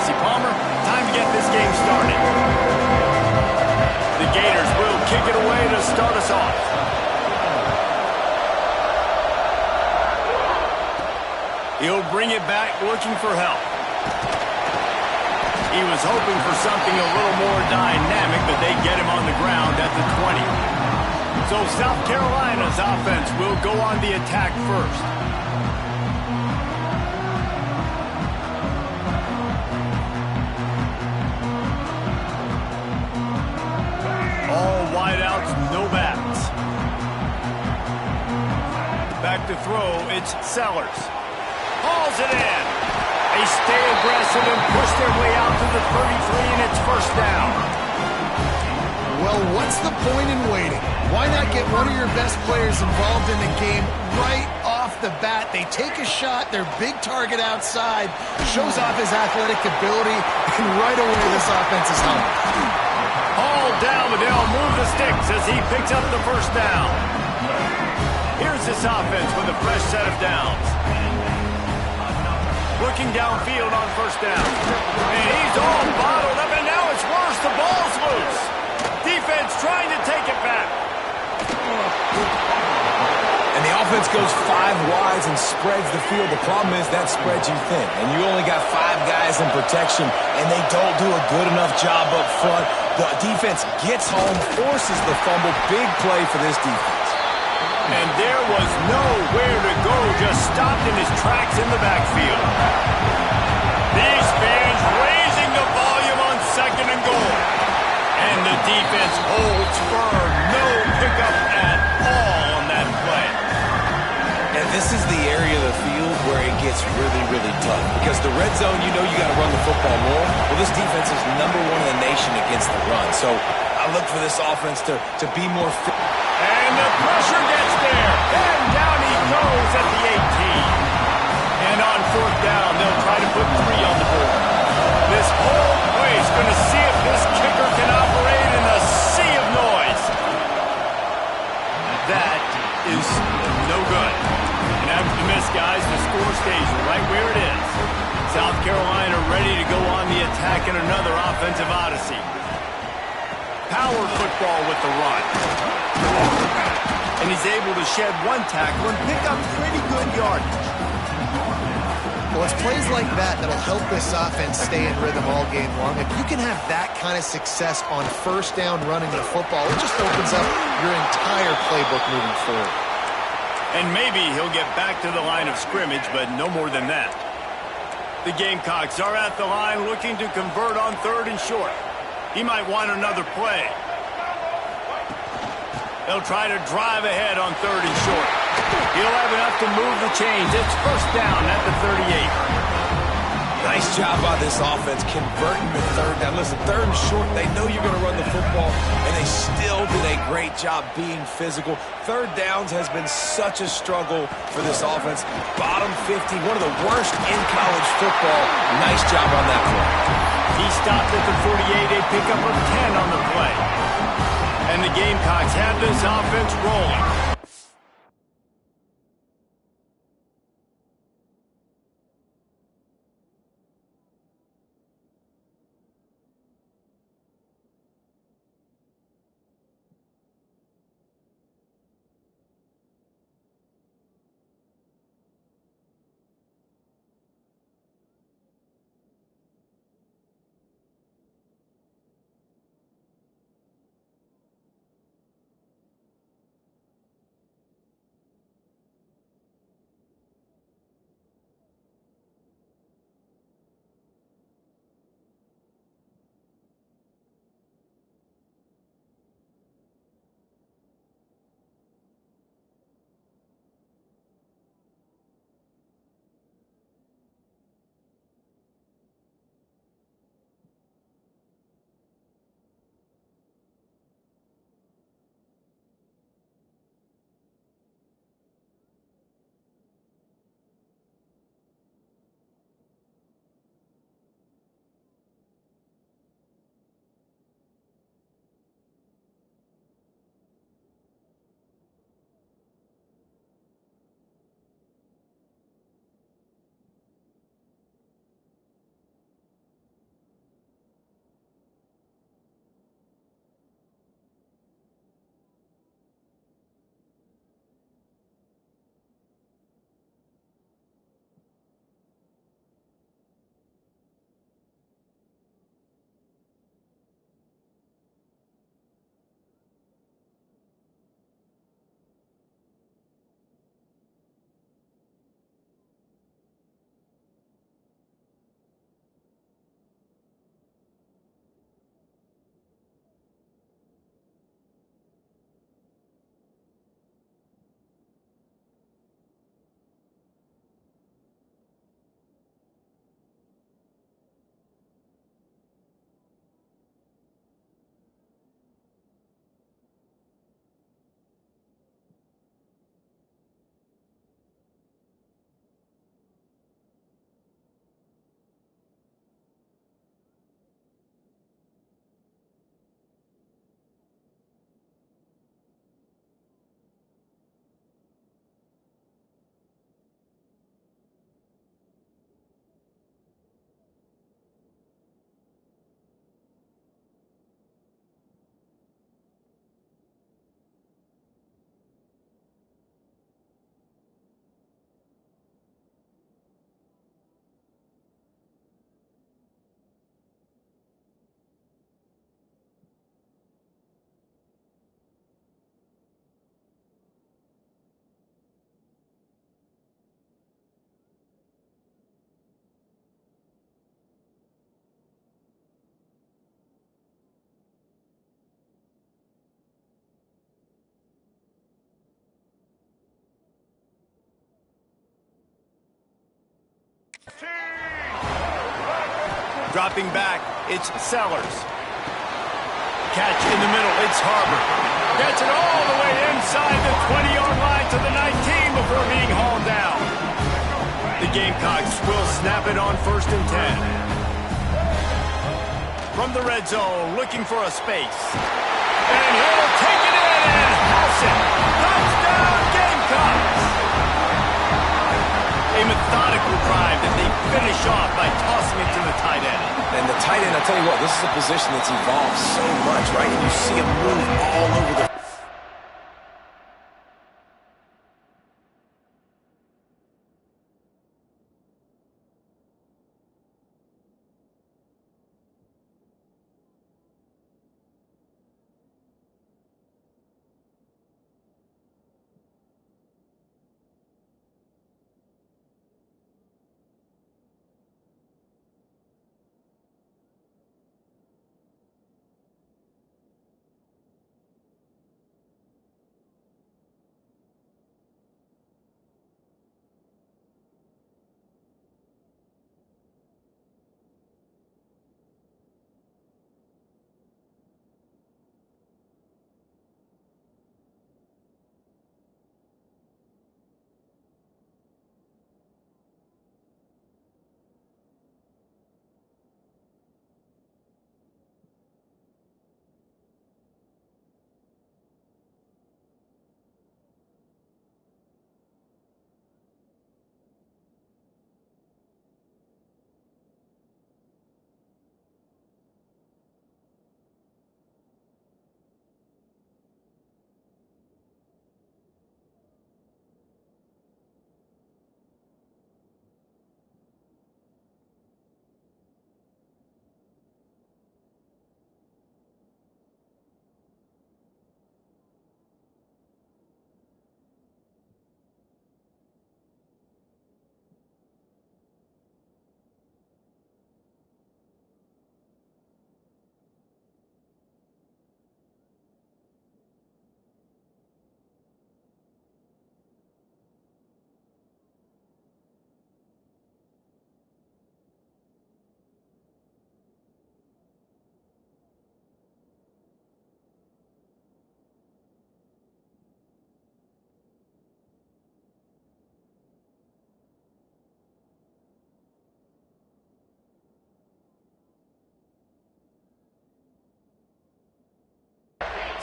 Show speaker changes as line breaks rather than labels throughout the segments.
Jesse Palmer. Time to get this game started. The Gators will kick it away to start us off. He'll bring it back looking for help. He was hoping for something a little more dynamic, but they get him on the ground at the 20. So South Carolina's offense will go on the attack first. All wideouts, no backs. Back to throw, it's Sellers. Hauls it in. They stay aggressive and push their way out to the 33, and it's first down.
Well, what's the point in waiting? Why not get one of your best players involved in the game right off the bat? They take a shot, their big target outside, shows off his athletic ability, and right away this offense is home.
Hauled down, but they'll move the sticks as he picks up the first down. Here's this offense with a fresh set of downs. Looking downfield on first down. And he's all bottled up, and now it's worse. The ball's loose. Defense trying to take it back.
And the offense goes 5 wides and spreads the field. The problem is that spreads you thin. And you only got 5 guys in protection, and they don't do a good enough job up front. The defense gets home, forces the fumble. Big play for this defense.
And there was nowhere to go, just stopped in his tracks in the backfield. These fans raising the volume on second and goal. And the defense holds firm. No pickup at all on that play.
And this is the area of the field where it gets really, really tough. Because the red zone, you know you got to run the football more. Well, this defense is #1 in the nation against the run. So I look for this offense to be more fit.
And the pressure gets there. And down he goes at the 18. And on fourth down, they'll try to put 3 on the board. This whole place going to see if this kicker can operate in a sea of noise. That is no good. And after the miss, guys, the score stays right where it is. South Carolina ready to go on the attack in another offensive odyssey. Power football with the run. And he's able to shed 1 tackle and pick up pretty good yardage.
Well, it's plays like that that'll help this offense stay in rhythm all game long. If you can have that kind of success on first down running the football, it just opens up your entire playbook moving forward.
And maybe he'll get back to the line of scrimmage, but no more than that. The Gamecocks are at the line looking to convert on 3rd and short. He might want another play. They'll try to drive ahead on 3rd and short. He'll have enough to move the chains. It's first down at the 38.
Nice job by this offense converting the 3rd down. Listen, 3rd and short, they know you're going to run the football, and they still did a great job being physical. 3rd downs has been such a struggle for this offense. Bottom 50, one of the worst in college football. Nice job on that play.
He stopped at the 48, a pickup of 10 on the play. And the Gamecocks have this offense rolling. Dropping back, it's Sellers. Catch in the middle, it's Harbor. Gets it all the way inside the 20-yard line to the 19 before being hauled down. The Gamecocks will snap it on 1st and 10. From the red zone, looking for a space. And he'll take it in and house it. Touchdown, Gamecocks! A methodical drive that they finish off by tossing it to the tight end.
And the tight end, I'll tell you what, this is a position that's evolved so much, right? And you see him move all over the...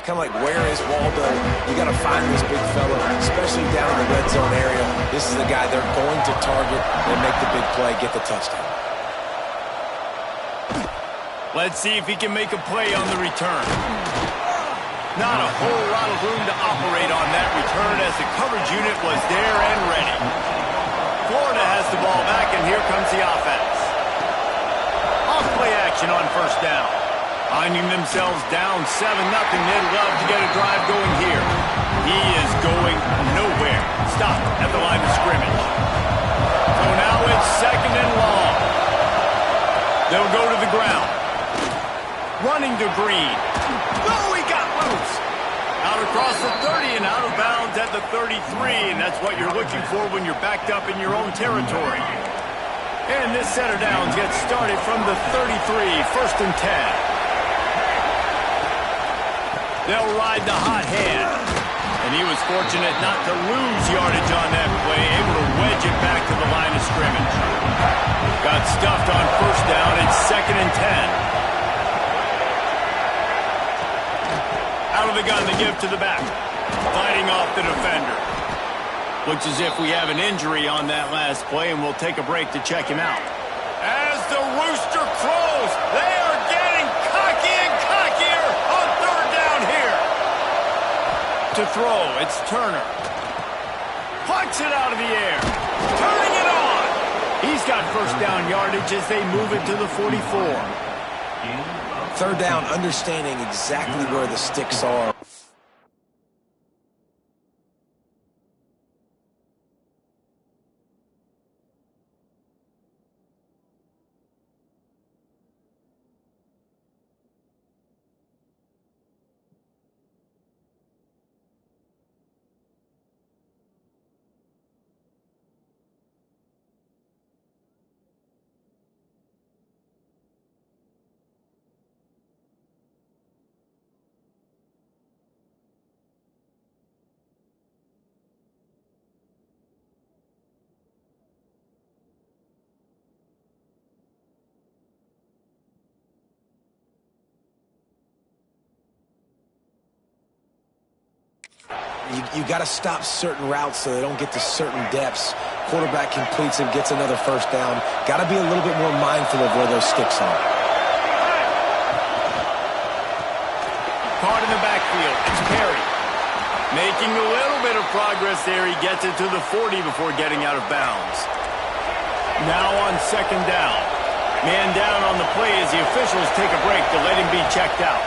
Kind of like, where is Waldo? You got to find this big fella, especially down in the red zone area. This is the guy they're going to target and make the big play, get the touchdown.
Let's see if he can make a play on the return. Not a whole lot of room to operate on that return as the coverage unit was there and ready. Florida has the ball back, and here comes the offense. Off play action on 1st down. Finding themselves down 7-0, they'd love to get a drive going here. He is going nowhere. Stop at the line of scrimmage. So now it's 2nd and long. They'll go to the ground. Running to Green. Oh, he got loose. Out across the 30 and out of bounds at the 33, and that's what you're looking for when you're backed up in your own territory. And this set of downs gets started from the 33, 1st and 10. They'll ride the hot hand. And he was fortunate not to lose yardage on that play, able to wedge it back to the line of scrimmage. Got stuffed on 1st down. It's 2nd and 10. Out of the gun to give to the back. Fighting off the defender. Looks as if we have an injury on that last play, and we'll take a break to check him out. As the rooster crows, they are getting cocky and cockier on 3rd down here. To throw, it's Turner. Plucks it out of the air. Turning it on. He's got 1st down yardage as they move it to the 44.
3rd down, understanding exactly where the sticks are. You got to stop certain routes so they don't get to certain depths. Quarterback completes it, gets another first down. Got to be a little bit more mindful of where those sticks are.
Caught in the backfield. It's Perry. Making a little bit of progress there. He gets it to the 40 before getting out of bounds. Now on second down. Man down on the play as the officials take a break to let him be checked out.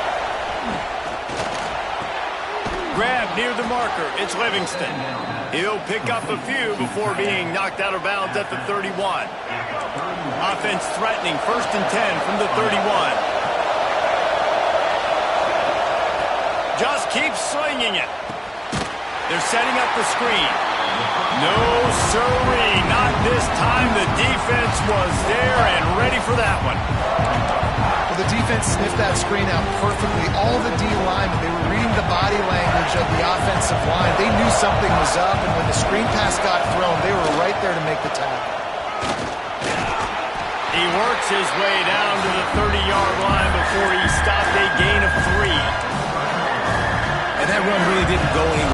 Grab near the marker. It's Livingston. He'll pick up a few before being knocked out of bounds at the 31. Offense threatening. 1st and 10 from the 31. Just keeps slinging it. They're setting up the screen. No, sirree, not this time. The defense was there and ready for that one.
Well, the defense sniffed that screen out perfectly. All the D linemen, they were reading the body language of the offensive line. They knew something was up, and when the screen pass got thrown, they were right there to make the tackle.
He works his way down to the 30-yard line before he stopped a gain of 3.
And that run really didn't go anywhere.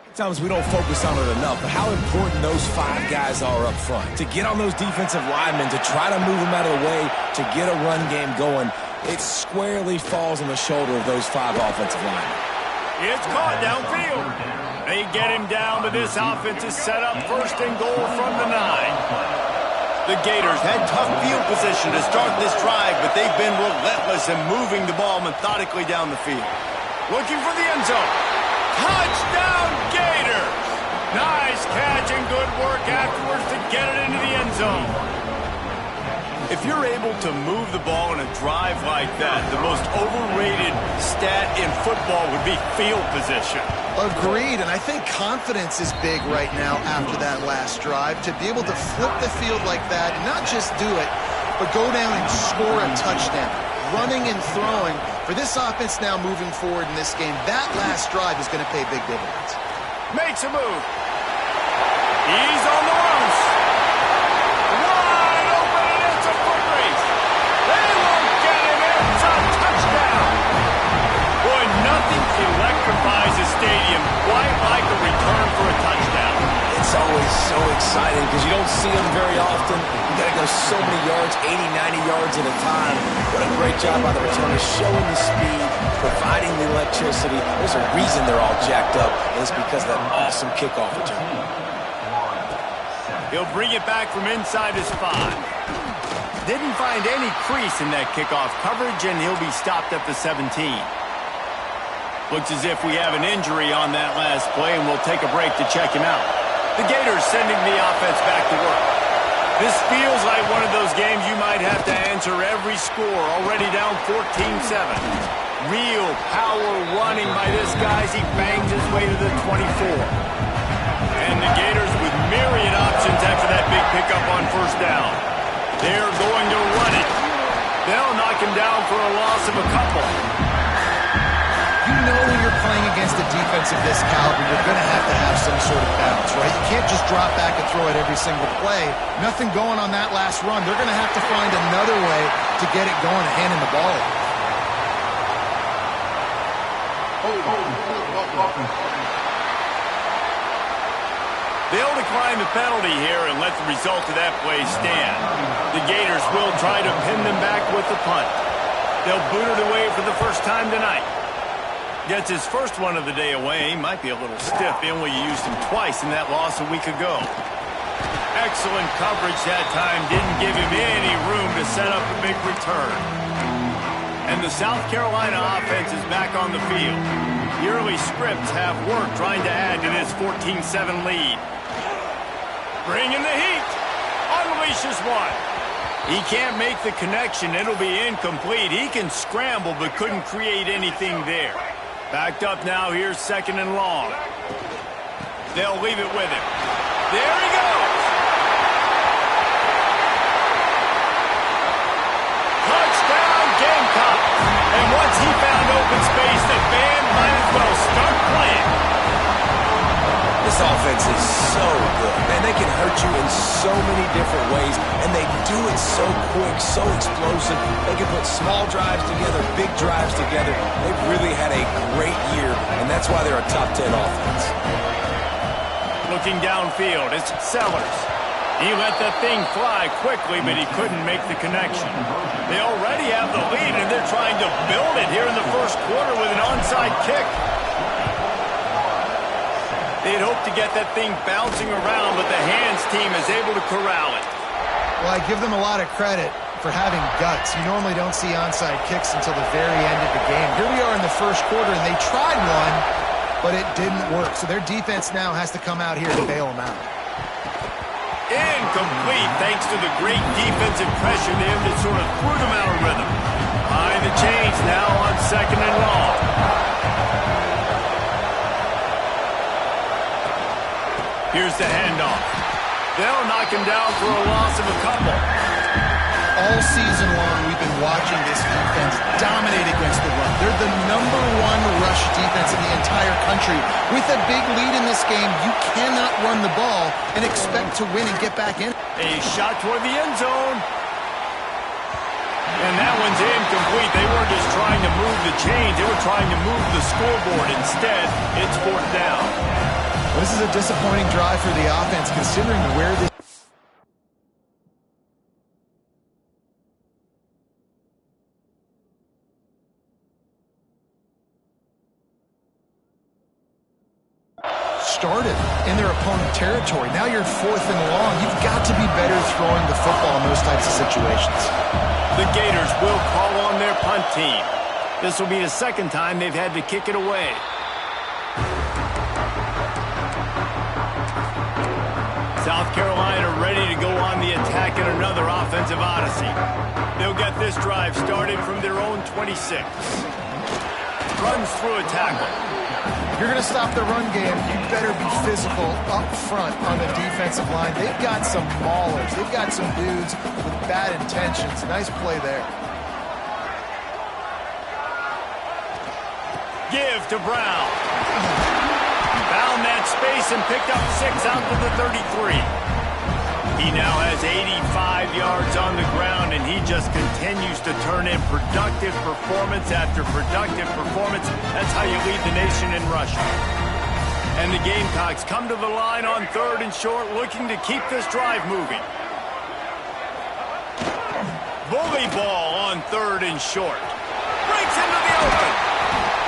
Sometimes we don't focus on it enough, but how important those 5 guys are up front. To get on those defensive linemen, to try to move them out of the way, to get a run game going, it squarely falls on the shoulder of those 5 offensive linemen.
It's caught downfield. They get him down, but this offense is set up first and goal from the 9. The Gators had tough field position to start this drive, but they've been relentless in moving the ball methodically down the field. Looking for the end zone. Touchdown, Gators! Nice catch and good work afterwards to get it into the end zone. If you're able to move the ball in a drive like that, the most overrated stat in football would be field position.
Agreed, and I think confidence is big right now after that last drive. To be able to flip the field like that, and not just do it, but go down and score a touchdown. Running and throwing, for this offense now moving forward in this game, that last drive is going to pay big dividends.
Makes a move. He's on the loose. Wide open, and it's a foot race. They won't get him. It's a touchdown. Boy, nothing electrifies a stadium quite like a return for a touchdown.
It's always so exciting because you don't see them very often. You got to go so many yards, 80, 90 yards at a time. What a great job by the returner, showing the speed, providing the electricity. There's a reason they're all jacked up, and it's because of that awesome kickoff return.
He'll bring it back from inside his 5. Didn't find any crease in that kickoff coverage, and he'll be stopped at the 17. Looks as if we have an injury on that last play, and we'll take a break to check him out. The Gators sending the offense back to work. This feels like one of those games you might have to answer every score, already down 14-7. Real power running by this guy as he bangs his way to the 24. And the Gators with myriad options after that big pickup on first down. They're going to run it. They'll knock him down for a loss of a couple.
You know when you're playing against a defense of this caliber, you're going to have some sort of balance, right? You can't just drop back and throw it every single play. Nothing going on that last run. They're going to have to find another way to get it going and handing the ball off.
They'll decline the penalty here and let the result of that play stand. The Gators will try to pin them back with the punt. They'll boot it away for the first time tonight. Gets his first one of the day away. Might be a little stiff. They only used him twice in that loss a week ago. Excellent coverage that time. Didn't give him any room to set up a big return. And the South Carolina offense is back on the field. The early scripts have worked trying to add to this 14-7 lead. Bringing the heat. Unleashes one. He can't make the connection. It'll be incomplete. He can scramble but couldn't create anything there. Backed up now. Here's second and long. They'll leave it with him. There he goes. Touchdown, Gamecocks. And once he found open space, the band might as well start playing.
This offense is so good. Man, they can hurt you in so many different ways, and they do it so quick, so explosive. They can put small drives together, big drives together. They've really had a great year, and that's why they're a top 10 offense.
Looking downfield, it's Sellers. He let that thing fly quickly, but he couldn't make the connection. They already have the lead, and they're trying to build it here in the first quarter with an onside kick. They'd hope to get that thing bouncing around, but the hands team is able to corral it.
Well, I give them a lot of credit for having guts. You normally don't see onside kicks until the very end of the game. Here we are in the first quarter, and they tried one, but it didn't work. So their defense now has to come out here to bail them out.
Incomplete, thanks to the great defensive pressure there that sort of threw them out of rhythm. Behind the chains now on second and long. Here's the handoff. They'll knock him down for a loss of a couple.
All season long, we've been watching this defense dominate against the run. They're the #1 rush defense in the entire country. With a big lead in this game, you cannot run the ball and expect to win and get back in.
A shot toward the end zone. And that one's incomplete. They weren't just trying to move the chains. They were trying to move the scoreboard. Instead, it's fourth down.
This is a disappointing drive for the offense, considering where this... started in their opponent territory. Now you're 4th and long. You've got to be better throwing the football in those types of situations.
The Gators will call on their punt team. This will be the second time they've had to kick it away. South Carolina ready to go on the attack in another offensive odyssey. They'll get this drive started from their own 26. Runs through a tackle.
If you're going to stop the run game, you better be physical up front on the defensive line. They've got some maulers. They've got some dudes with bad intentions. Nice play there.
Give to Brown. Found that space and picked up 6 out to the 33. He now has 85 yards on the ground, and he just continues to turn in productive performance after productive performance. That's how you lead the nation in rushing. And the Gamecocks come to the line on 3rd and short, looking to keep this drive moving. Bully ball on 3rd and short. Breaks into the open.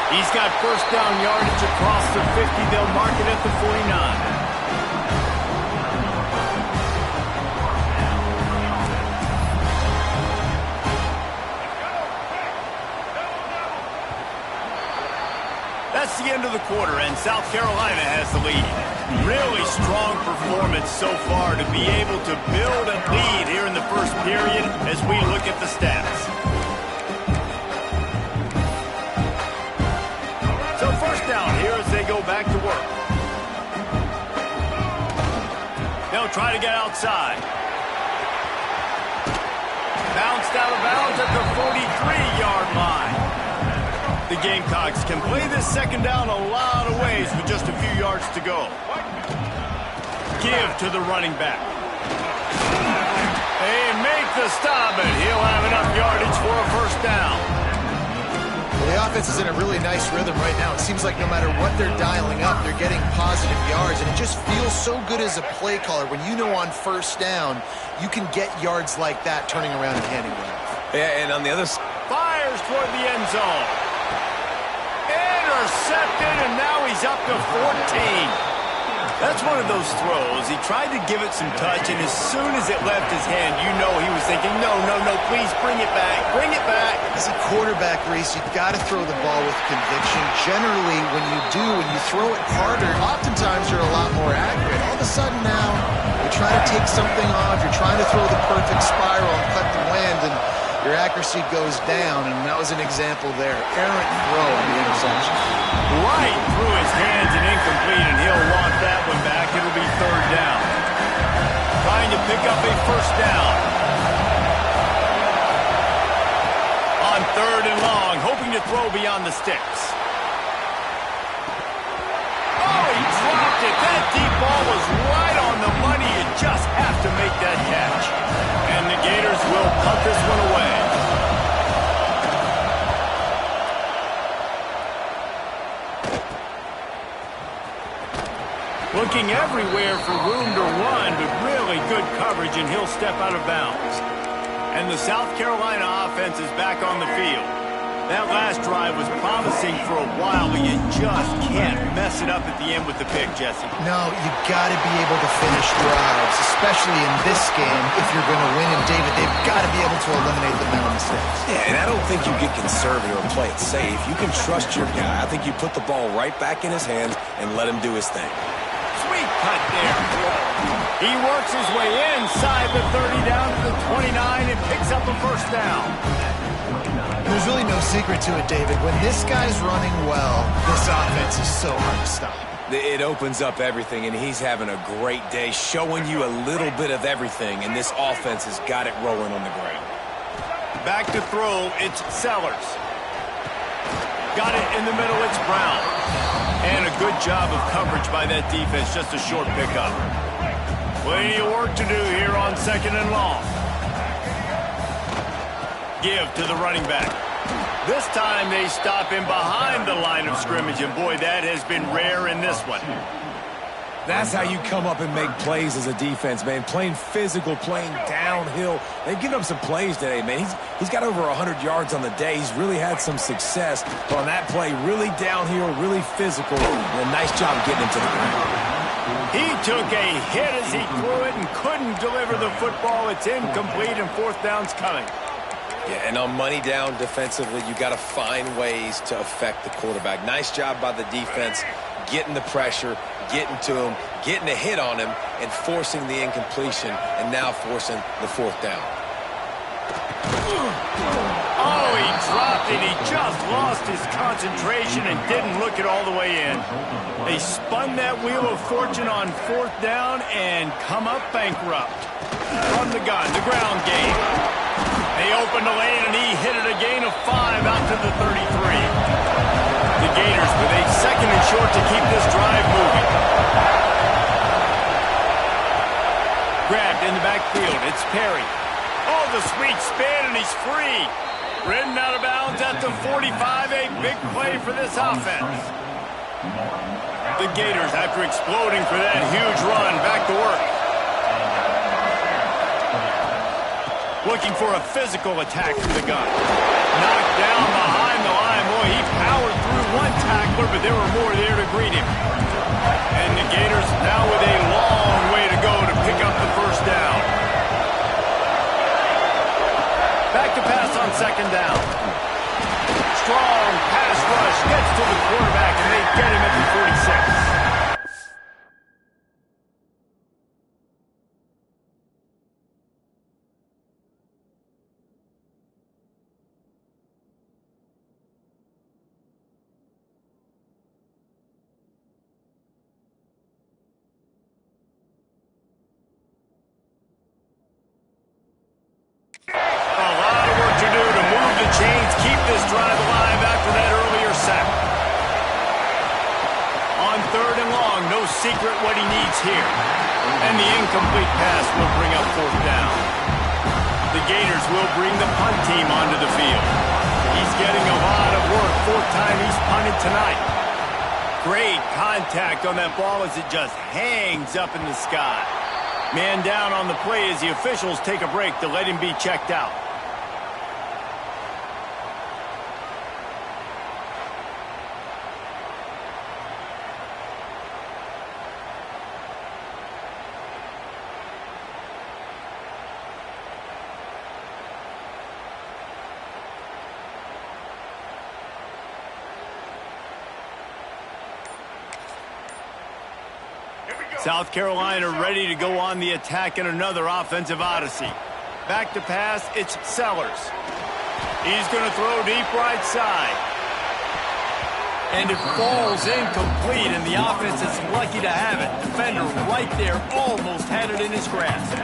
He's got first down yardage across the 50. They'll mark it at the 49. That's the end of the quarter, and South Carolina has the lead. Really strong performance so far to be able to build a lead here in the first period as we look at the stats. So first down here as they go back to work. They'll try to get outside. Bounced out of bounds at the 43-yard line. The Gamecocks can play this second down a lot of ways with just a few yards to go. Give to the running back. They make the stop, and he'll have enough yardage for a first down.
Well, the offense is in a really nice rhythm right now. It seems like no matter what they're dialing up, they're getting positive yards, and it just feels so good as a play caller when you know on first down you can get yards like that turning around and handing it off.
Yeah, and on the other side,
fires toward the end zone. Intercepted, and now he's up to 14. That's one of those throws. He tried to give it some touch, and as soon as it left his hand, you know he was thinking, no, please bring it back, bring it back.
As a quarterback, Reese, you've got to throw the ball with conviction. Generally, when you do, when you throw it harder, oftentimes you're a lot more accurate. All of a sudden now, you're trying to take something off, you're trying to throw the perfect spiral and cut the wind, and your accuracy goes down, and that was an example there. Errant throw on the interception.
Right through his hands and incomplete, and he'll want that one back. It'll be 3rd down. Trying to pick up a first down. On 3rd and long, hoping to throw beyond the sticks. Oh, he dropped it. That deep ball was right on the money. You just have to make that catch. And the Gators will punt this one away. Looking everywhere for room to run, but really good coverage, and he'll step out of bounds. And the South Carolina offense is back on the field. That last drive was promising for a while, but you just can't mess it up at the end with the pick, Jesse.
No, you got to be able to finish drives, especially in this game if you're going to win. And David, they've got to be able to eliminate the mental mistakes.
yeah, and I don't think you get conservative or play it safe. You can trust your guy. I think you put the ball right back in his hands and let him do his thing.
Sweet cut there. He works his way inside the 30 down to the 29 and picks up a first down.
There's really no secret to it, David. When this guy's running well, this offense is so hard to stop.
It opens up everything, and he's having a great day, showing you a little bit of everything, and this offense has got it rolling on the ground.
Back to throw, it's Sellers. Got it in the middle, it's Brown. And a good job of coverage by that defense, just a short pickup. Plenty of work to do here on 2nd and long. Give to the running back. This time they stop him behind the line of scrimmage, and boy, that has been rare in this one.
That's how you come up and make plays as a defense, man. Playing physical, playing downhill. They've given up some plays today, man. He's got over 100 yards on the day. He's really had some success. But on that play, really downhill, really physical, and a nice job getting him to the ground.
He took a hit as he threw it and couldn't deliver the football. It's incomplete, and fourth down's coming.
Yeah, and on money down defensively, you got to find ways to affect the quarterback. Nice job by the defense, getting the pressure, getting to him, getting a hit on him, and forcing the incompletion, and now forcing the fourth down.
Oh, he dropped it. He just lost his concentration and didn't look it all the way in. They spun that wheel of fortune on fourth down and come up bankrupt. From the gun, the ground game. They opened the lane, and he hit it a gain of 5 out to the 33. The Gators with a second and short to keep this drive moving. Grabbed in the backfield. It's Perry. Oh, the sweet spin, and he's free. Ridden out of bounds at the 45. A big play for this offense. The Gators, after exploding for that huge run, back to work. Looking for a physical attack from the gun. Knocked down behind the line. Boy, he powered through one tackler, but there were more there to greet him. And the Gators now with a long way to go to pick up the first down. Back to pass on second down. Strong pass rush gets to the quarterback, and they get him at the 46. Chains keep this drive alive after that earlier sack. On third and long, no secret what he needs here. And the incomplete pass will bring up fourth down. The Gators will bring the punt team onto the field. He's getting a lot of work. Fourth time he's punted tonight. Great contact on that ball as it just hangs up in the sky. Man down on the play as the officials take a break to let him be checked out. South Carolina ready to go on the attack in another offensive odyssey. Back to pass, it's Sellers. He's going to throw deep right side. And it falls incomplete, and the offense is lucky to have it. Defender right there almost had it in his grasp.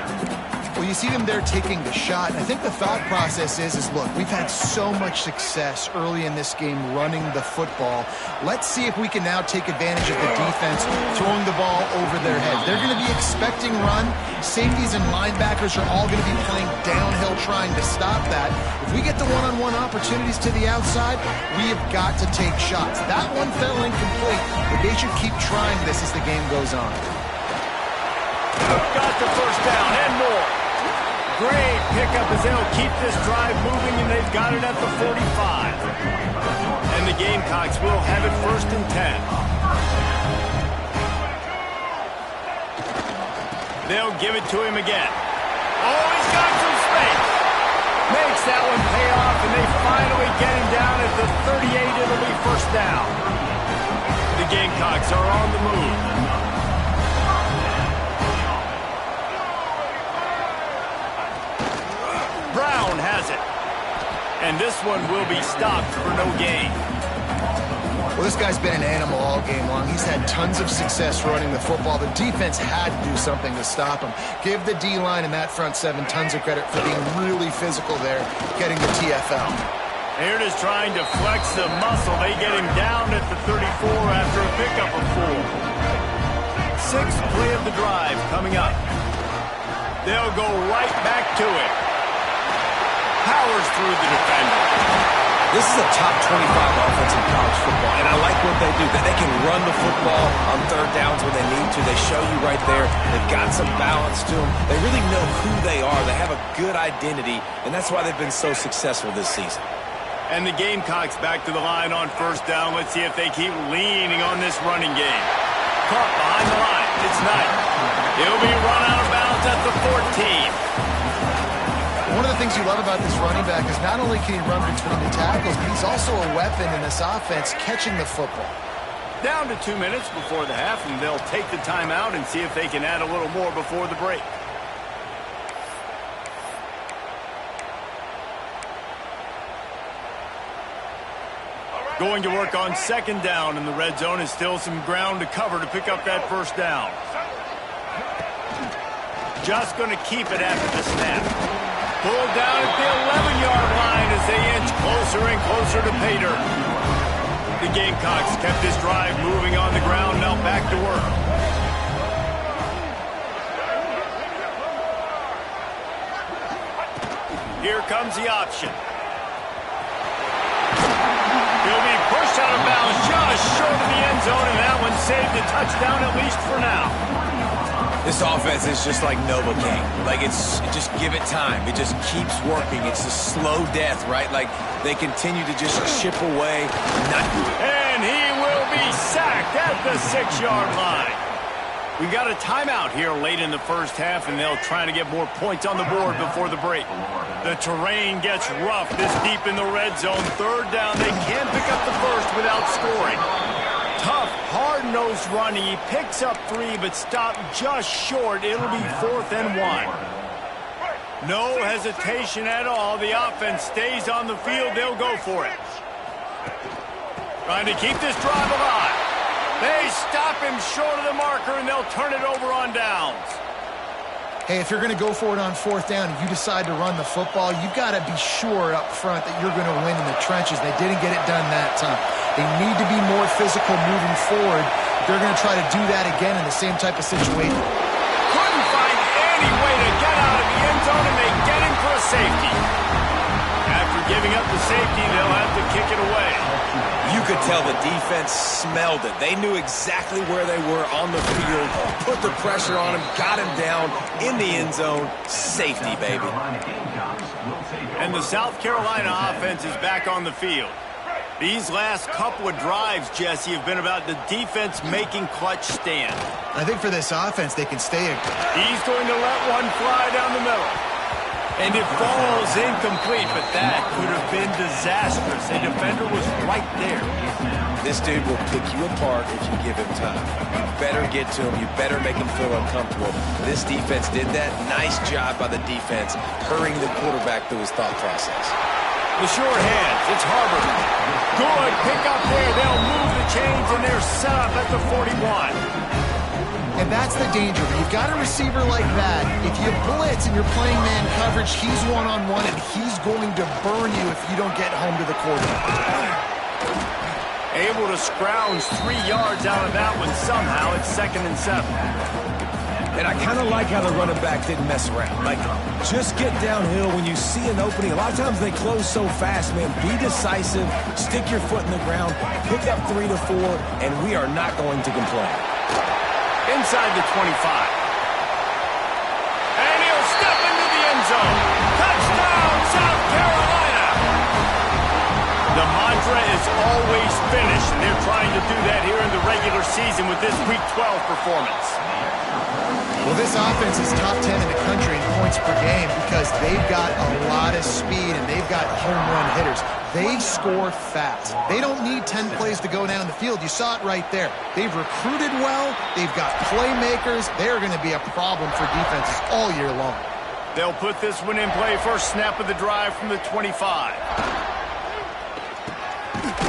Well, you see them there taking the shot. And I think the thought process is look, we've had so much success early in this game running the football. Let's see if we can now take advantage of the defense throwing the ball over their heads. They're going to be expecting run. Safeties and linebackers are all going to be playing downhill trying to stop that. If we get the one-on-one opportunities to the outside, we have got to take shots. That one fell incomplete, but they should keep trying this as the game goes on.
Got the first down and more. Great pickup as they'll keep this drive moving, and they've got it at the 45. And the Gamecocks will have it first and 10. They'll give it to him again. Oh, he's got some space. Makes that one pay off, and they finally get him down at the 38. It'll be first down. The Gamecocks are on the move. Brown has it. And this one will be stopped for no gain.
Well, this guy's been an animal all game long. He's had tons of success running the football. The defense had to do something to stop him. Give the D-line and that front seven tons of credit for being really physical there, getting the TFL.
Here it is trying to flex the muscle. They get him down at the 34 after a pickup of 4. Sixth play of the drive coming up. They'll go right back to it. Powers through the defender.
This is a top 25 offense in college football, and I like what they do. That they can run the football on third downs when they need to. They show you right there. They've got some balance to them. They really know who they are. They have a good identity, and that's why they've been so successful this season.
And the Gamecocks back to the line on first down. Let's see if they keep leaning on this running game. Caught behind the line. It's Knight. He'll be run out of bounds at the 14.
One of the things you love about this running back is not only can he run between the tackles, but he's also a weapon in this offense catching the football.
Down to 2 minutes before the half, and they'll take the timeout and see if they can add a little more before the break. Going to work on second down in the red zone. Is still some ground to cover to pick up that first down. Just going to keep it after the snap. Pulled down at the 11-yard line as they inch closer and closer to pay dirt. The Gamecocks kept this drive moving on the ground, now back to work. Here comes the option. He'll be pushed out of bounds just short of the end zone, and that one saved a touchdown at least for now.
This offense is just like Novocaine. Like, just give it time. It just keeps working. It's a slow death, right? Like, they continue to just chip away.
And he will be sacked at the 6-yard line. We got a timeout here late in the first half, and they'll try to get more points on the board before the break. The terrain gets rough this deep in the red zone. Third down, they can't pick up the first without scoring. Tough, hard-nosed running. He picks up 3, but stopped just short. It'll be 4th and 1. No hesitation at all. The offense stays on the field. They'll go for it. Trying to keep this drive alive. They stop him short of the marker, and they'll turn it over on downs.
Hey, if you're going to go for it on 4th down and you decide to run the football, you've got to be sure up front that you're going to win in the trenches. They didn't get it done that time. They need to be more physical moving forward. They're going to try to do that again in the same type of situation.
Couldn't find any way to get out of the end zone, and they get him for a safety. After giving up the safety, they'll have to kick it away.
You could tell the defense smelled it. They knew exactly where they were on the field, put the pressure on him, got him down in the end zone. Safety, baby.
And the South Carolina offense is back on the field. These last couple of drives, Jesse, have been about the defense making clutch stand.
I think for this offense, they can stay.
He's going to let one fly down the middle. And it falls incomplete, but that could have been disastrous. A defender was right there.
This dude will pick you apart if you give him time. You better get to him. You better make him feel uncomfortable. This defense did that. Nice job by the defense, hurrying the quarterback through his thought process.
The short hands, it's Harvard. Good pick up there. They'll move the chains, and they're set up at the 41.
And that's the danger. When you've got a receiver like that, if you blitz and you're playing man coverage, he's one-on-one, and he's going to burn you if you don't get home to the quarterback.
Able to scrounge 3 yards out of that one somehow. It's 2nd and 7.
And I kind of like how the running back didn't mess around. Like, just get downhill when you see an opening. A lot of times they close so fast, man. Be decisive, stick your foot in the ground, pick up 3 to 4, and we are not going to complain.
Inside the 25. And he'll step into the end zone. Touchdown, South Carolina! The mantra is always finish, and they're trying to do that here in the regular season with this Week 12 performance.
Well, this offense is top 10 in the country in points per game because they've got a lot of speed and they've got home run hitters. They score fast. They don't need 10 plays to go down the field. You saw it right there. They've recruited well. They've got playmakers. They're going to be a problem for defenses all year long.
They'll put this one in play. First snap of the drive from the 25.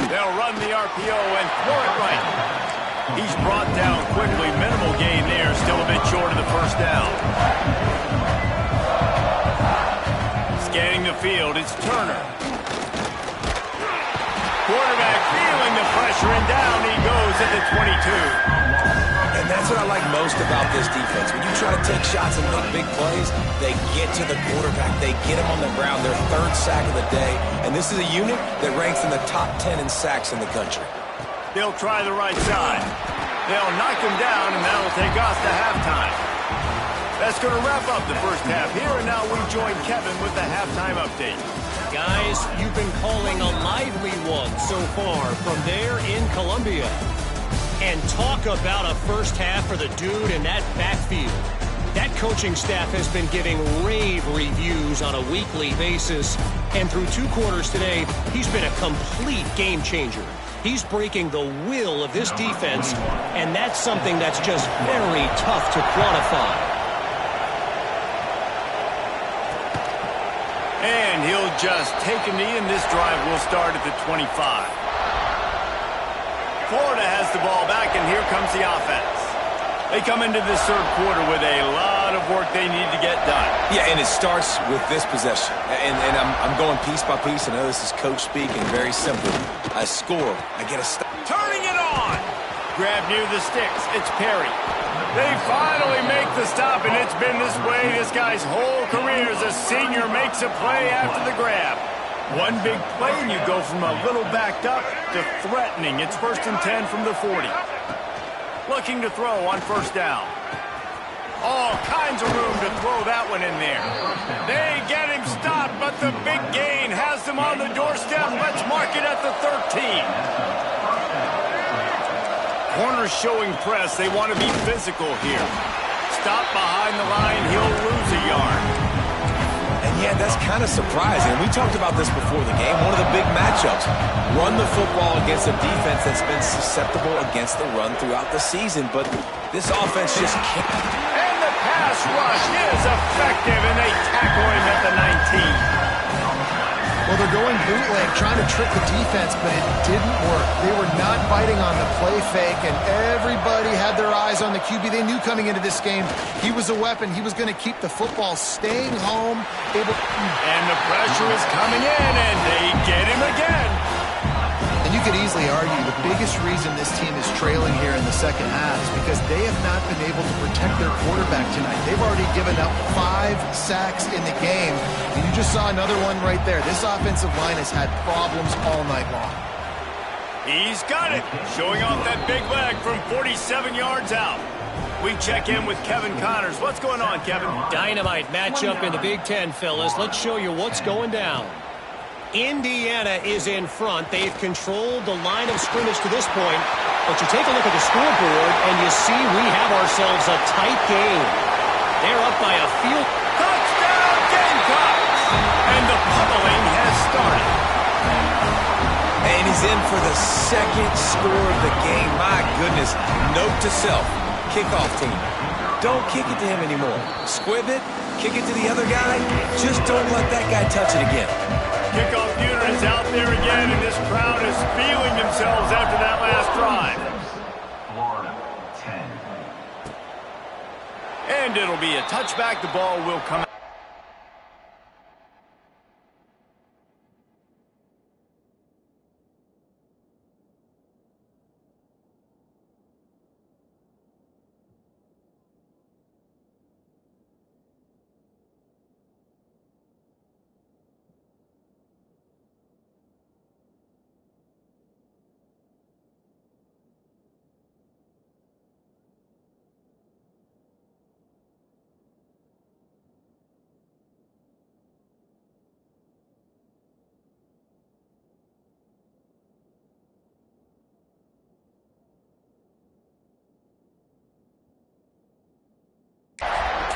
They'll run the RPO and throw it right. He's brought down quickly. Minimal gain there. Still a bit short of the first down. Scanning the field, it's Turner. Quarterback feeling the pressure, and down he goes at the 22.
And And that's what I like most about this defense. When you try to take shots and make big plays, they get to the quarterback. They get him on the ground. Their third sack of the day. And this is a unit that ranks in the top 10 in sacks in the country.
They'll try the right side. They'll knock him down, and that'll take us to halftime. That's going to wrap up the first half here, and now we join Kevin with the halftime update.
Guys, you've been calling a lively one so far from there in Columbia. And talk about a first half for the dude in that backfield. That coaching staff has been giving rave reviews on a weekly basis. And through 2 quarters today, he's been a complete game changer. He's breaking the will of this defense, and that's something that's just very tough to quantify.
And he'll just take a knee, and this drive will start at the 25. Florida has the ball back, and here comes the offense. They come into this third quarter with a lot of work they need to get done.
Yeah, and it starts with this possession. And I'm going piece by piece. I know this is coach speaking, very simple. I score. I get a stop.
Turning it on. Grab near the sticks. It's Perry. They finally make the stop, and it's been this way this guy's whole career as a senior makes a play after the grab. One big play, and you go from a little backed up to threatening. It's 1st and 10 from the 40. Looking to throw on first down. All kinds of room to throw that one in there. They get him stopped, but the big gain has them on the doorstep. Let's mark it at the 13. Corners showing press. They want to be physical here. Stop behind the line. He'll lose a yard.
And yeah, that's kind of surprising. We talked about this before the game. One of the big matchups. Run the football against a defense that's been susceptible against the run throughout the season. But this offense just can't.
And the pass rush is effective, and they tackle him at the 19.
Well, they're going bootleg, trying to trick the defense, but it didn't work. They were not biting on the play fake, and everybody had their eyes on the QB. They knew coming into this game he was a weapon. He was going to keep the football, staying home.
And the pressure is coming in, and they get him again.
And you could easily argue the biggest reason this team is trailing here in the second half is because they have not been able to protect their quarterback tonight. They've already given up 5 sacks in the game, and you just saw another one right there. This offensive line has had problems all night long.
He's got it, showing off that big leg from 47 yards out. We check in with Kevin Connors. What's going on, Kevin?
Dynamite matchup in the Big Ten, fellas. Let's show you what's going down. Indiana is in front. They've controlled the line of scrimmage to this point. But you take a look at the scoreboard, and you see we have ourselves a tight game. They're up by a field.
Touchdown, Gamecocks! And the pummeling has started.
And he's in for the second score of the game. My goodness. Note to self. Kickoff team. Don't kick it to him anymore. Squib it. Kick it to the other guy. Just don't let that guy touch it again.
Kickoff unit is out there again, and this crowd is feeling themselves after that last drive.
Florida, 10.
And it'll be a touchback. The ball will come out.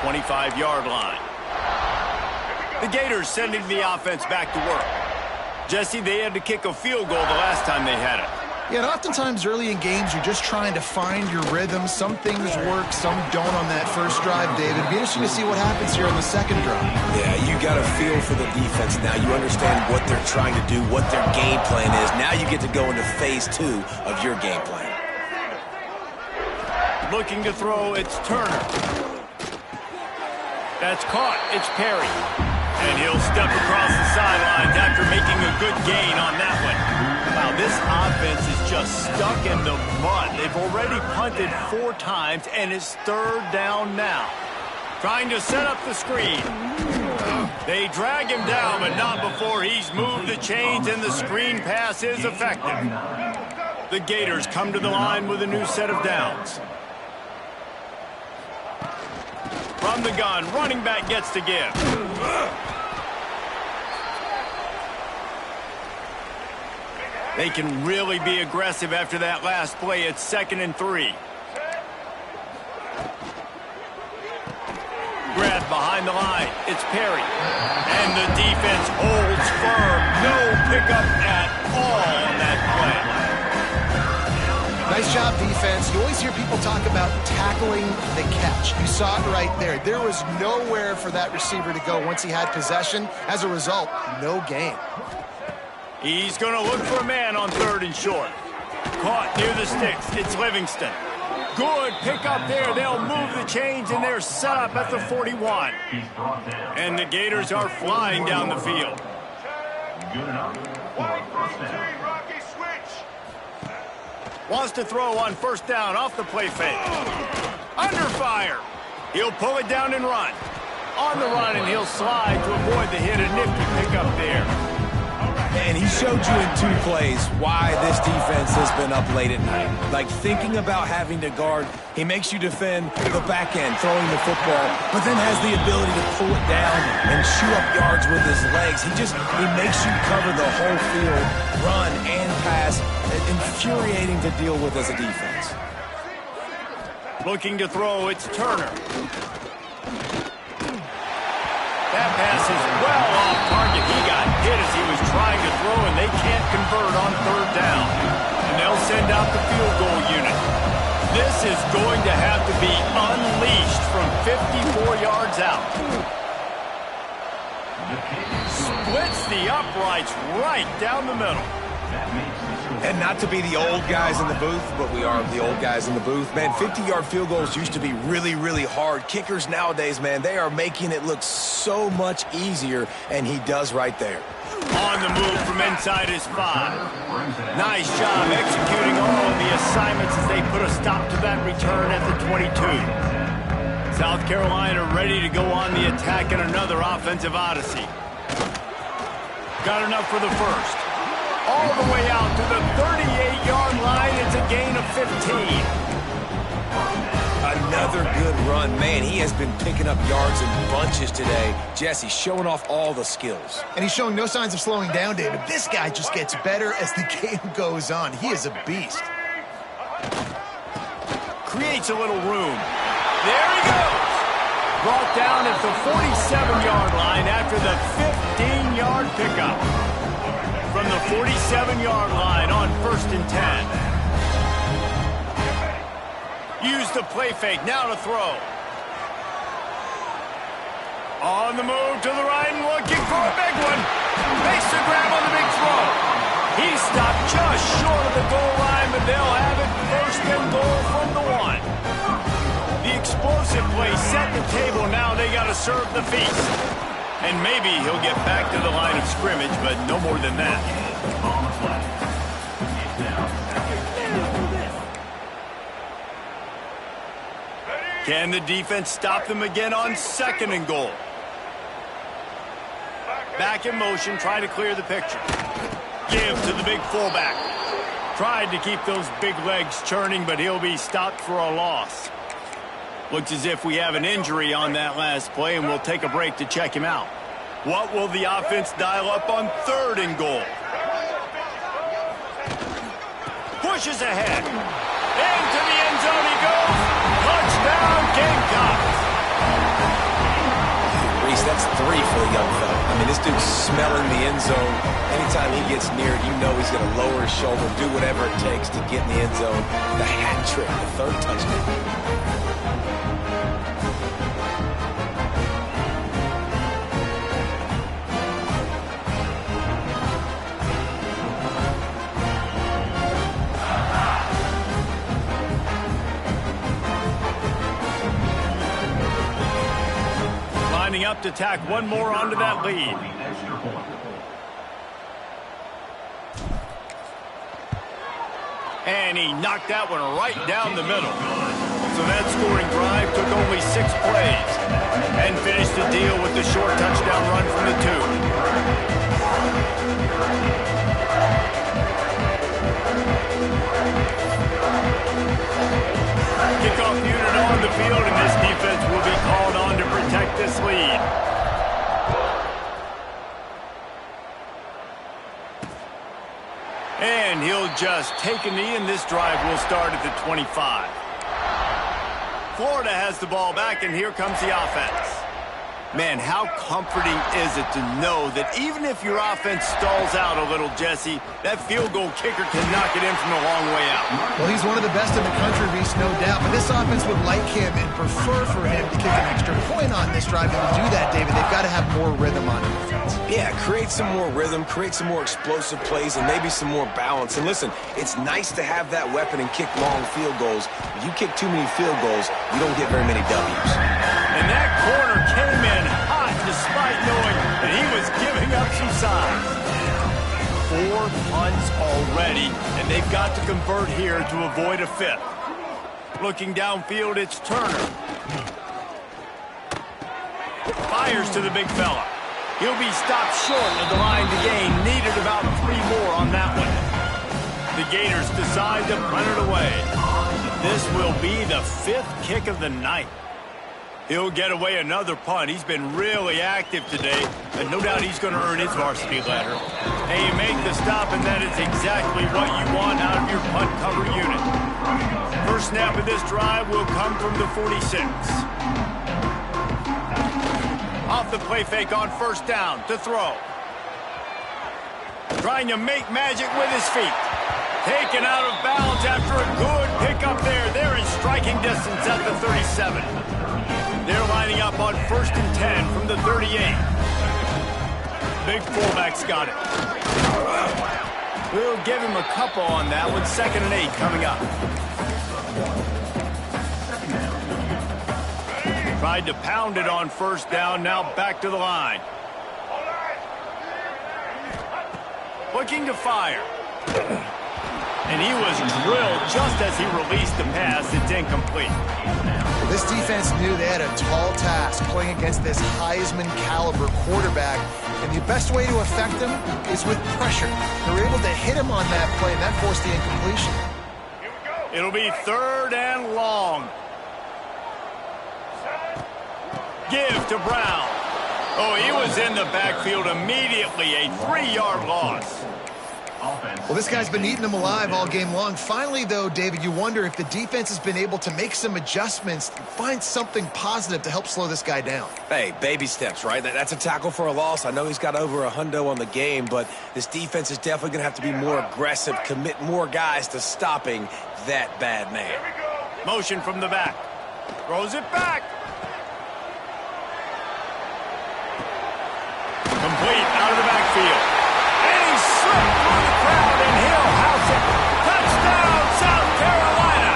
The 25-yard line. The Gators sending the offense back to work. Jesse, they had to kick a field goal the last time they had it.
Yeah, and oftentimes early in games, you're just trying to find your rhythm. Some things work, some don't on that first drive, David. It'll be interesting to see what happens here on the second drive.
Yeah, you got a feel for the defense now. You understand what they're trying to do, what their game plan is. Now you get to go into phase 2 of your game plan.
Looking to throw, it's Turner. That's caught. It's Perry. And he'll step across the sidelines after making a good gain on that one. About now, this offense is just stuck in the mud. They've already punted 4 times, and it's 3rd down now. Trying to set up the screen. They drag him down, but not before he's moved the chains, and the screen pass is effective. The Gators come to the line with a new set of downs. From the gun, running back gets to give. They can really be aggressive after that last play. It's 2nd and 3. Grab behind the line. It's Perry. And the defense holds firm. No pickup at all on that play.
Nice job, defense. You always hear people talk about tackling the catch. You saw it right there. There was nowhere for that receiver to go once he had possession. As a result, no gain.
He's going to look for a man on 3rd and short. Caught near the sticks. It's Livingston. Good pickup there. They'll move the chains, and they're set up at the 41. And the Gators are flying down the field.
Good enough for a first down.
Wants to throw on 1st down off the play fake. Under fire. He'll pull it down and run. On the run, and he'll slide to avoid the hit. A nifty pickup there.
And he showed you in 2 plays why this defense has been up late at night. Like thinking about having to guard, he makes you defend the back end, throwing the football, but then has the ability to pull it down and shoot up yards with his legs. He makes you cover the whole field, run and pass. Infuriating to deal with as a defense.
Looking to throw, it's Turner. That pass is well off target. He got hit as he was trying to throw, and they can't convert on 3rd down. And they'll send out the field goal unit. This is going to have to be unleashed from 54 yards out. Splits the uprights right down the middle.
And not to be the old guys in the booth, but we are the old guys in the booth. Man, 50-yard field goals used to be really, really hard. Kickers nowadays, man, they are making it look so much easier, and he does right there.
On the move from inside his 5. Nice job executing all of the assignments as they put a stop to that return at the 22. South Carolina ready to go on the attack in another offensive odyssey. Got enough for the first. All the way out to the 38-yard line. It's a gain of 15.
Another good run. Man, he has been picking up yards in bunches today. Jesse showing off all the skills.
And he's showing no signs of slowing down, David. This guy just gets better as the game goes on. He is a beast.
Creates a little room. There he goes. Brought down at the 47-yard line after the 15-yard pickup. From the 47-yard line on 1st and 10. Use the play fake, now to throw. On the move to the right and looking for a big one. Makes the grab on the big throw. He stopped just short of the goal line, but they'll have it 1st and goal from the 1. The explosive play set the table. Now they got to serve the feast. And maybe he'll get back to the line of scrimmage, but no more than that. Can the defense stop them again on 2nd and goal? Back in motion, trying to clear the picture. Give to the big fullback. Tried to keep those big legs churning, but he'll be stopped for a loss. Looks as if we have an injury on that last play, and we'll take a break to check him out. What will the offense dial up on 3rd and goal? Pushes ahead. Into the end zone he goes. Touchdown, Gamecocks.
Reese, that's 3 for the young fella. I mean, this dude's smelling the end zone. Anytime he gets near it, you know he's going to lower his shoulder, do whatever it takes to get in the end zone. The hat trick, the 3rd touchdown.
Up to tack one more onto that lead. And he knocked that one right down the middle. So that scoring drive took only 6 plays and finished the deal with the short touchdown run from the 2. Kickoff unit on the field, and this defense will be called on to protect this lead. And he'll just take a knee, and this drive will start at the 25. Florida has the ball back, and here comes the offense. Man, how comforting is it to know that even if your offense stalls out a little, Jesse, that field goal kicker can knock it in from a long way out.
Well, he's one of the best in the country, Reese, no doubt. But this offense would like him and prefer for him to kick an extra point on this drive. And to do that, David, they've got to have more rhythm on defense.
Yeah, create some more rhythm, create some more explosive plays, and maybe some more balance. And listen, it's nice to have that weapon and kick long field goals. If you kick too many field goals, you don't get very many W's.
And that corner came in hot despite knowing that he was giving up some size. 4 punts already, and they've got to convert here to avoid a 5th. Looking downfield, it's Turner. Fires to the big fella. He'll be stopped short of the line to gain. Needed about 3 more on that one. The Gators decide to punt it away. This will be the 5th kick of the night. He'll get away another punt. He's been really active today, and no doubt he's going to earn his varsity letter. And you make the stop, and that is exactly what you want out of your punt cover unit. First snap of this drive will come from the 46. Off the play fake on first down to throw. Trying to make magic with his feet. Taken out of bounds after a good pickup there. They're in striking distance at the 37. They're lining up on 1st and 10 from the 38. Big fullback's got it. We'll give him a couple on that one. 2nd and 8 coming up. Tried to pound it on first down. Now back to the line. Looking to fire. And he was drilled just as he released the pass. It's incomplete.
This defense knew they had a tall task playing against this Heisman-caliber quarterback, and the best way to affect him is with pressure. They were able to hit him on that play, and that forced the incompletion.
It'll be 3rd and long. Give to Brown. Oh, he was in the backfield immediately. A 3-yard loss.
Well, this guy's been eating them alive all game long. Finally, though, David, you wonder if the defense has been able to make some adjustments, find something positive to help slow this guy down.
Hey, baby steps, right? That's a tackle for a loss. I know he's got over $100 on the game, but this defense is definitely going to have to be more aggressive, commit more guys to stopping that bad man.
Motion from the back. Throws it back. Complete out of the backfield. And he slipped through the crowd, and he'll house it. Touchdown, South Carolina!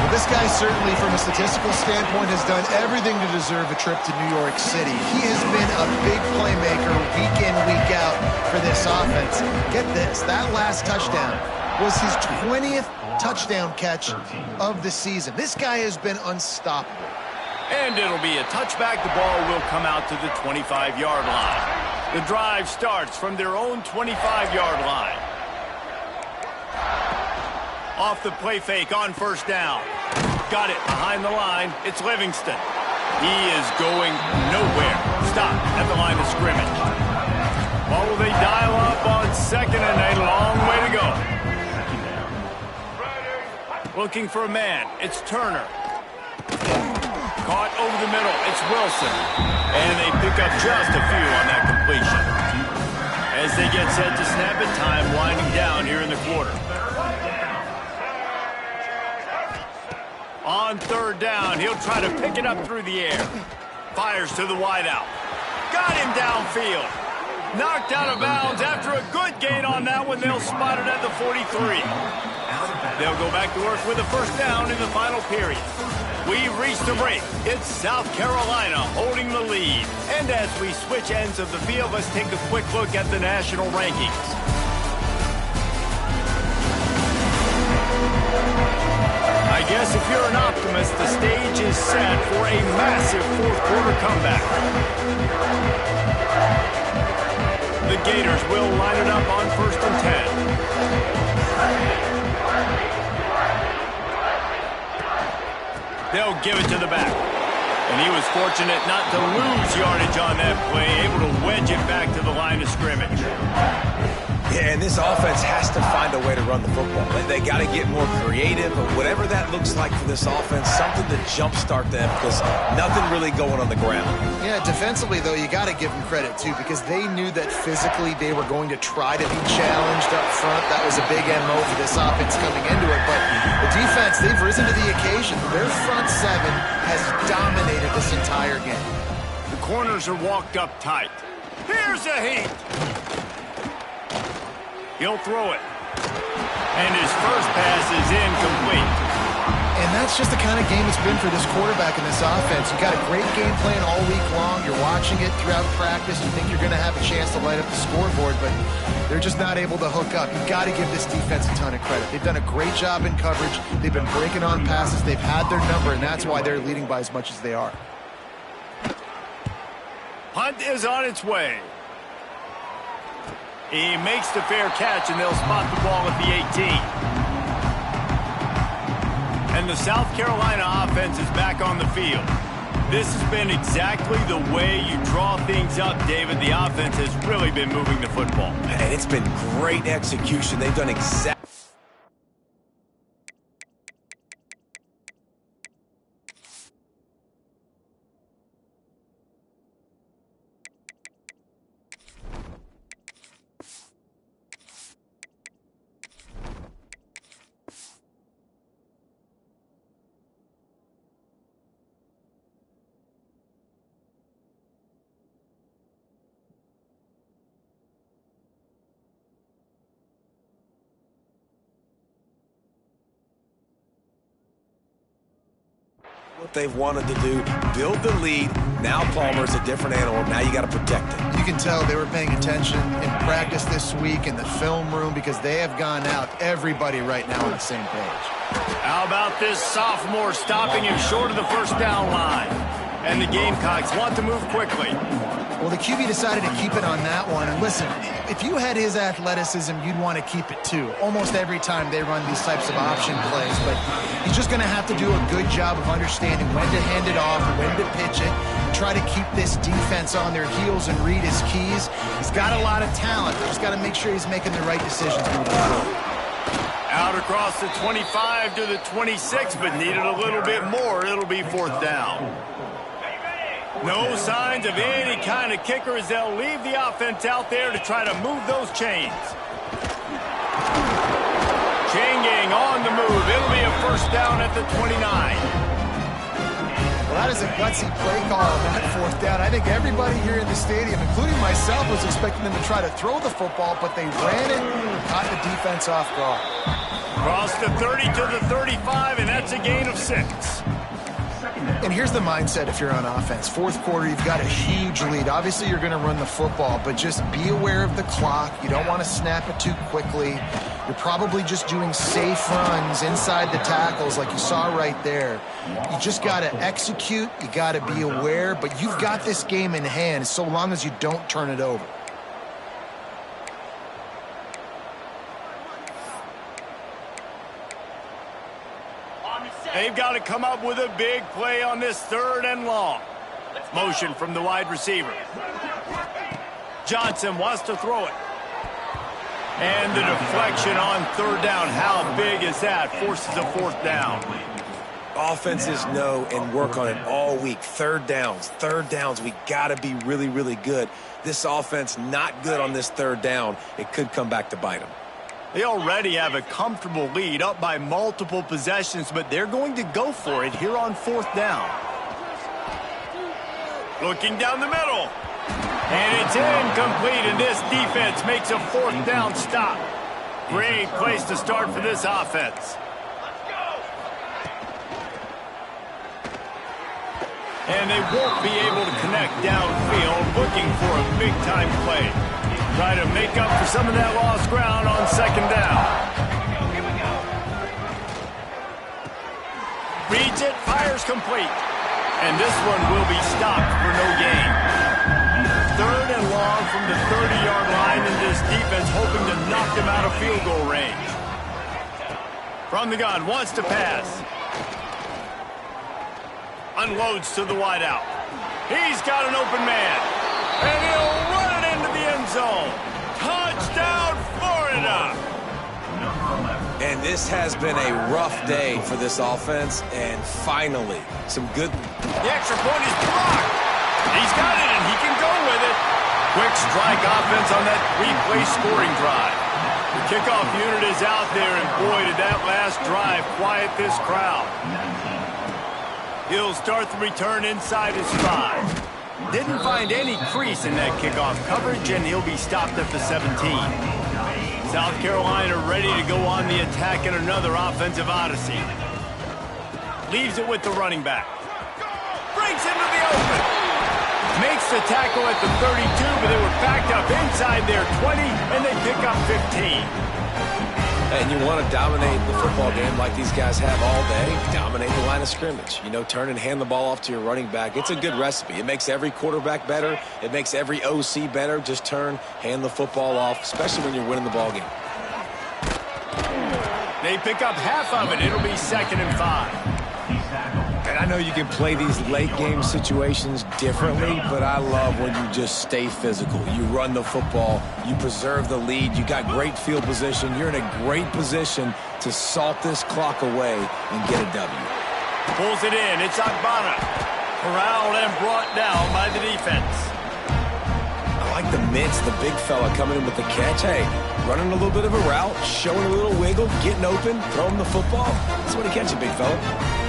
Well, this guy certainly, from a statistical standpoint, has done everything to deserve a trip to New York City. He has been a big playmaker week in, week out for this offense. Get this, that last touchdown was his 20th touchdown catch of the season. This guy has been unstoppable.
And it'll be a touchback. The ball will come out to the 25-yard line. The drive starts from their own 25-yard line. Off the play fake on first down. Got it behind the line. It's Livingston. He is going nowhere. Stop at the line of scrimmage. Ball will they dial up on 2nd and 8. Long way to go. Looking for a man. It's Turner. Caught over the middle. It's Wilson. And they pick up just a few on that completion. As they get set to snap it, time winding down here in the quarter. On 3rd down, he'll try to pick it up through the air. Fires to the wideout. Got him downfield. Knocked out of bounds after a good gain on that one. They'll spot it at the 43. They'll go back to work with a first down in the final period. We've reached the break. It's South Carolina holding the lead. And as we switch ends of the field, let's take a quick look at the national rankings. guess if you're an optimist, the stage is set for a massive fourth-quarter comeback. The Gators will line it up on 1st and 10. They'll give it to the back. And he was fortunate not to lose yardage on that play, able to wedge it back to the line of scrimmage.
Yeah, and this offense has to find a way to run the football. They got to get more creative, but whatever that looks like for this offense, something to jumpstart them because nothing really going on the ground.
Yeah, defensively, though, you got to give them credit, too, because they knew that physically they were going to try to be challenged up front. That was a big MO for this offense coming into it, but the defense, they've risen to the occasion. Their front seven has dominated this entire game.
The corners are walked up tight. Here's a heat. He'll throw it. And his first pass is incomplete.
And that's just the kind of game it's been for this quarterback in this offense. You got a great game plan all week long. You're watching it throughout practice. You think you're going to have a chance to light up the scoreboard, but they're just not able to hook up. You've got to give this defense a ton of credit. They've done a great job in coverage. They've been breaking on passes. They've had their number, and that's why they're leading by as much as they are.
Punt is on its way. He makes the fair catch, and they'll spot the ball at the 18. And the South Carolina offense is back on the field. This has been exactly the way you draw things up, David. The offense has really been moving the football.
And it's been great execution. They've done exactly. What they've wanted to do, build the lead. Now Palmer's a different animal. Now you got to protect it.
You can tell they were paying attention in practice this week in the film room because they have gone out, everybody right now on the same page.
How about this sophomore stopping him short of the first down line? And the Gamecocks want to move quickly.
Well, the QB decided to keep it on that one. And listen, if you had his athleticism, you'd want to keep it too. Almost every time they run these types of option plays. But he's just going to have to do a good job of understanding when to hand it off, when to pitch it, and try to keep this defense on their heels and read his keys. He's got a lot of talent. He's got to make sure he's making the right decisions moving forward.
Out across the 25 to the 26, but needed a little bit more. It'll be 4th down. No signs of any kind of kicker as they'll leave the offense out there to try to move those chains. Chain gang on the move. It'll be a 1st down at the 29.
Well, that is a gutsy play call on that 4th down. I think everybody here in the stadium, including myself, was expecting them to try to throw the football, but they ran it and caught the defense off guard.
Cross the 30 to the 35, and that's a gain of 6.
And here's the mindset if you're on offense. 4th quarter, you've got a huge lead. Obviously, you're going to run the football, but just be aware of the clock. You don't want to snap it too quickly. You're probably just doing safe runs inside the tackles like you saw right there. You just got to execute. You got to be aware, but you've got this game in hand so long as you don't turn it over.
They've got to come up with a big play on this 3rd and long. Motion from the wide receiver. Johnson wants to throw it. And the deflection on 3rd down. How big is that? Forces a 4th down.
Offenses know and work on it all week. 3rd downs. We got to be really, really good. This offense not good on this 3rd down. It could come back to bite them.
They already have a comfortable lead up by multiple possessions, but they're going to go for it here on 4th down. Looking down the middle. And it's incomplete, and this defense makes a 4th down stop. Great place to start for this offense. And they won't be able to connect downfield, looking for a big-time play. Try to make up for some of that lost ground on 2nd down. That's it. Fires complete. And this one will be stopped for no gain. 3rd and long from the 30-yard line, and this defense hoping to knock them out of field goal range. From the gun, wants to pass. Unloads to the wideout. He's got an open man. And he'll run it into the end zone. Touchdown, Florida!
And this has been a rough day for this offense, and finally, some good...
The extra point is blocked. He's got it, and he can go with it. Quick strike offense on that 3-play scoring drive. The kickoff unit is out there, and boy, did that last drive quiet this crowd. He'll start the return inside his 5. Didn't find any crease in that kickoff coverage, and he'll be stopped at the 17. South Carolina ready to go on the attack in another offensive odyssey. Leaves it with the running back. Brings into the open. Makes the tackle at the 32, but they were backed up inside their 20, and they pick up 15.
And you want to dominate the football game like these guys have all day. Dominate the line of scrimmage. You know, turn and hand the ball off to your running back. It's a good recipe. It makes every quarterback better. It makes every OC better. Just turn, hand the football off, especially when you're winning the ball game.
They pick up half of it. It'll be 2nd and 5.
And I know you can play these late game situations differently, but I love when you just stay physical. You run the football, you preserve the lead, you got great field position, you're in a great position to salt this clock away and get a W.
Pulls it in, it's Agbana. Corralled and brought down by the defense.
I like the mitts, the big fella coming in with the catch. Hey, running a little bit of a route, showing a little wiggle, getting open, throwing the football. That's what he catch it, big fella.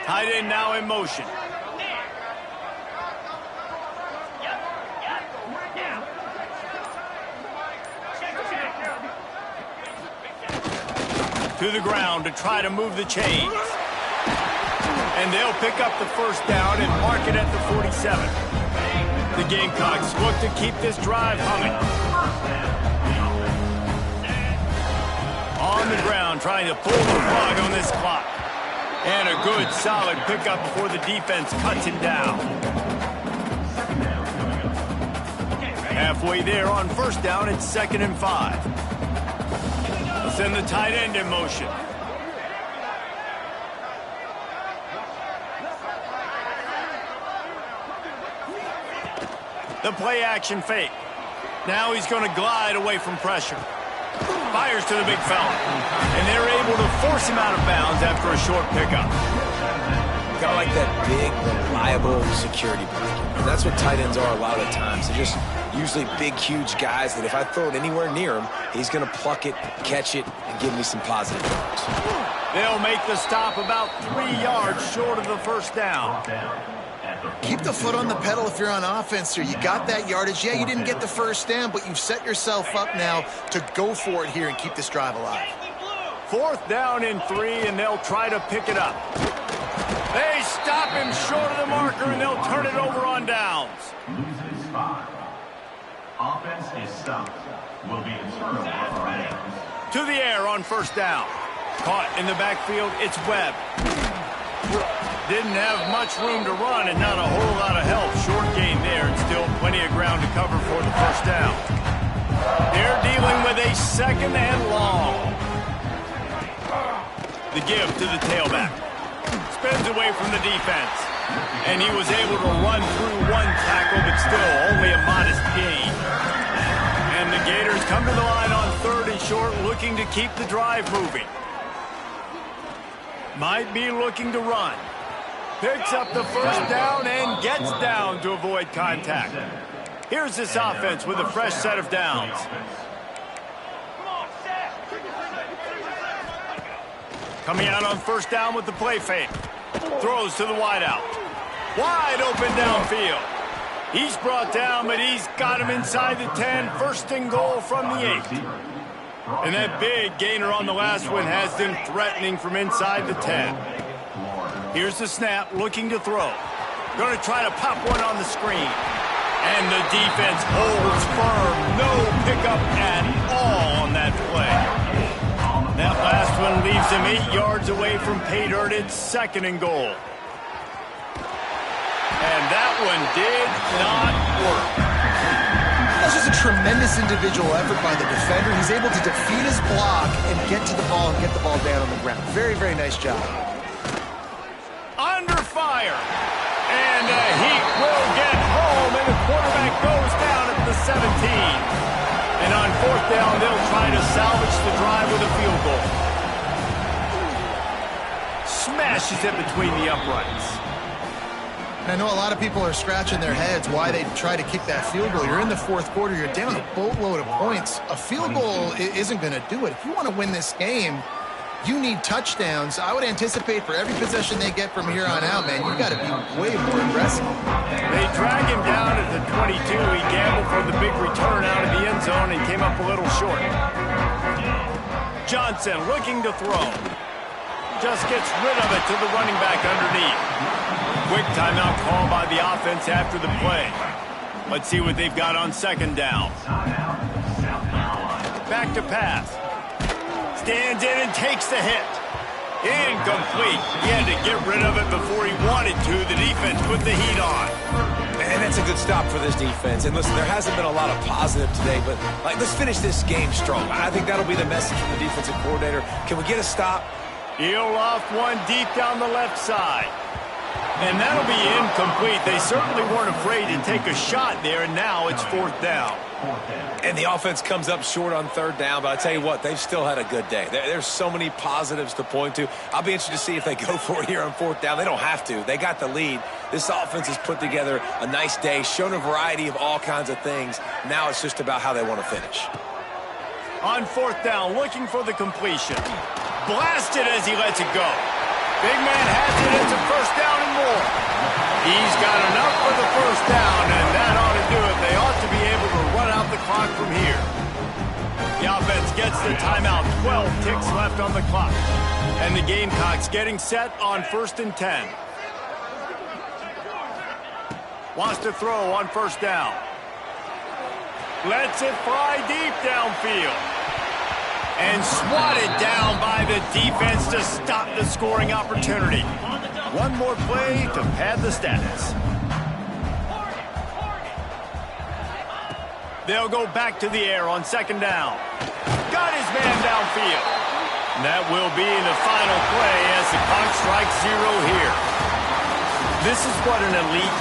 Tight end now in motion. To the ground to try to move the chains. And they'll pick up the 1st down and mark it at the 47. The Gamecocks look to keep this drive humming. On the ground, trying to pull the plug on this clock. And a good, solid pickup before the defense cuts him down. Halfway there on 1st down, it's 2nd and 5. They'll send the tight end in motion. The play action fake. Now he's going to glide away from pressure. Fires to the big fella. And they're able to force him out of bounds after a short pickup.
Kind of like that big, reliable security blanket. And that's what tight ends are a lot of the times. They're just usually big, huge guys that if I throw it anywhere near him, he's going to pluck it, catch it, and give me some positive yards.
They'll make the stop about 3 yards short of the 1st down.
Keep the foot on the pedal if you're on offense here. You got that yardage. Yeah, you didn't get the 1st down, but you've set yourself up now to go for it here and keep this drive alive.
4th down and 3, and they'll try to pick it up. They stop him short of the marker, and they'll turn it over on downs.
Loses 5. Offense is stopped. Will be a turnover for Rams.
To the air on 1st down. Caught in the backfield, it's Webb. Didn't have much room to run and not a whole lot of help. Short gain there and still plenty of ground to cover for the 1st down. They're dealing with a 2nd and long. The give to the tailback. Spins away from the defense. And he was able to run through 1 tackle, but still only a modest gain. And the Gators come to the line on 3rd and short, looking to keep the drive moving. Might be looking to run. Picks up the 1st down and gets down to avoid contact. Here's this offense with a fresh set of downs. Coming out on 1st down with the play fake. Throws to the wideout. Wide open downfield. He's brought down, but he's got him inside the 10. 1st and goal from the 8. And that big gainer on the last one has them threatening from inside the 10. Here's the snap, looking to throw. Going to try to pop one on the screen. And the defense holds firm. No pickup at all on that play. That last one leaves him 8 yards away from pay dirt. It's 2nd and goal. And that one did not work.
That's just a tremendous individual effort by the defender. He's able to defeat his block and get to the ball and get the ball down on the ground. Very, very nice job.
Under fire. And he will get home, and the quarterback goes down at the 17. And on 4th down, they'll try to salvage the drive with a field goal. Smashes it between the uprights.
I know a lot of people are scratching their heads why they try to kick that field goal. You're in the 4th quarter. You're down a boatload of points. A field goal isn't going to do it. If you want to win this game, you need touchdowns. I would anticipate for every possession they get from here on out, man, you got to be way more aggressive.
They drag him down at the 22. He gambled for the big return out of the end zone and came up a little short. Johnson looking to throw. Just gets rid of it to the running back underneath. Quick timeout call by the offense after the play. Let's see what they've got on 2nd down. Back to pass. Stands in and takes the hit. Incomplete. He had to get rid of it before he wanted to. The defense put the heat on.
Man, that's a good stop for this defense. And listen, there hasn't been a lot of positive today, but let's finish this game strong. I think that'll be the message from the defensive coordinator. Can we get a stop?
He'll off one deep down the left side. And that'll be incomplete. They certainly weren't afraid to take a shot there, and now it's 4th down.
And the offense comes up short on 3rd down, but I tell you what, they've still had a good day. There's so many positives to point to. I'll be interested to see if they go for it here on 4th down. They don't have to. They got the lead. This offense has put together a nice day, shown a variety of all kinds of things. Now it's just about how they want to finish.
On 4th down, looking for the completion. Blasted as he lets it go. Big man has it. It's a 1st down and more. He's got enough for the 1st down, and that ought to do it. They ought to be able to run out the clock from here. The offense gets the timeout. 12 ticks left on the clock. And the Gamecocks getting set on 1st and 10. Wants to throw on 1st down. Lets it fly deep downfield. And swatted down by the defense to stop the scoring opportunity. One more play to pad the stats. They'll go back to the air on 2nd down. Got his man downfield. And that will be the final play as the clock strikes 0 here. This is what an elite